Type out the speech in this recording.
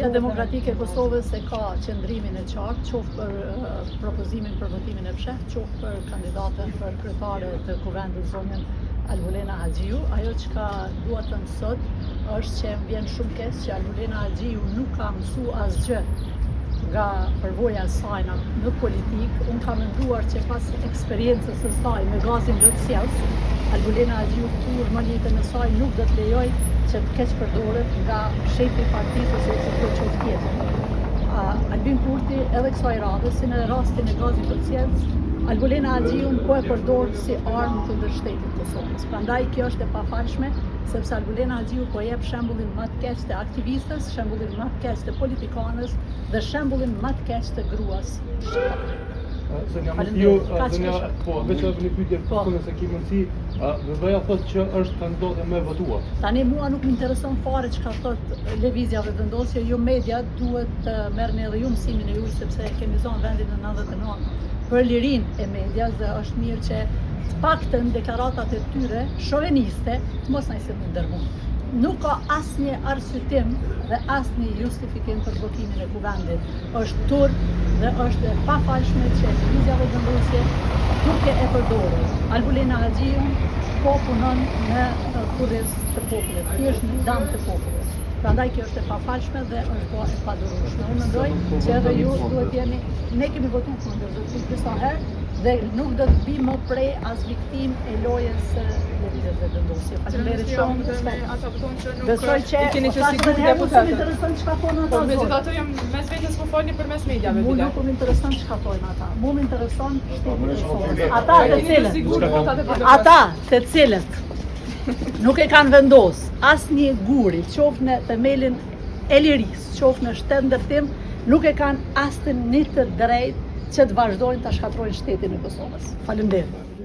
Partia Demokratike e Kosovës e ka qëndrimin e qartë, qoftë për propozimin për votimin e fshehtë, qoftë për kandidatën për kryetare të kuvendit zonjën Alvulena Haxhiu. Ajo çka dua të them sot është që më vjen shumë keq që Alvulena Haxhiu nuk ka mësuar asgjë nga përvoja e saj në politikë. Unë kam menduar që pas eksperiencës së saj me gazin lotësjells, Alvulena Haxhiu kur në jetën e saj nuk do të lejoj që të keq përdoret nga shefi i partisë ose çdo çështë tjetër. Albin Kurti edhe kësaj radhe, si në rastin e gazit lotësjells, Alvulena Haxhiu po e përdor si armë kundër shtetit të Kosovës. Prandaj kjo është e pafalshme, sepse Alvulena Haxhiu po jep shembullin më të keq të aktivistës, shembullin më të keq të politikanës dhe shembullin më të keq të gruas shqiptare. Veç edhe një pyetje punës e ki mundësi, VV-ja thotë që është kandidate me votuar. Tani mua nuk më intereson fare çka thot lëvizja dhe vendosja, ju media duhet të merrni edhe ju mësimin e jush sepse kemi zonë vendin në 99 për lirinë e medias dhe është mirë që të paktën deklaratat e tyre shoveniste të mos na i sillen ndërmund. Nuk ka asnjë arsyetim dhe asnjë justifikim për bllokimin e kuvendit. Është turp dhe është e pafalshme që lëvizja dhe vendosje duke e përdorur Alvulena Haxhiu po punon në kurriz të popullit, thjesht në dëm të popullit. Prandaj kjo është e pafalshme dhe është po e padurueshme. Unë mendoj që edhe ju duhet jeni, ne kemi votuar kundër disa herë dhe nuk do të bi më prej as viktim e lojës së lëvizjes dhe vendosjes. Faleminderit shumë. Ata thonë që nuk Besoj që keni që sigurt deputatët. Intereson çka thonë ata. Po megjithatë jam mes vetes po folni përmes mediave. Mu nuk më intereson çka thonë ata. Mu më intereson ata të cilët nuk e kanë vendos asnjë guri, qoftë në themelin e lirisë, qoftë në shtet ndërtim, nuk e kanë asnjë të drejtë që të vazhdojnë të shkatrojnë shtetin e Kosovës. Faleminderit.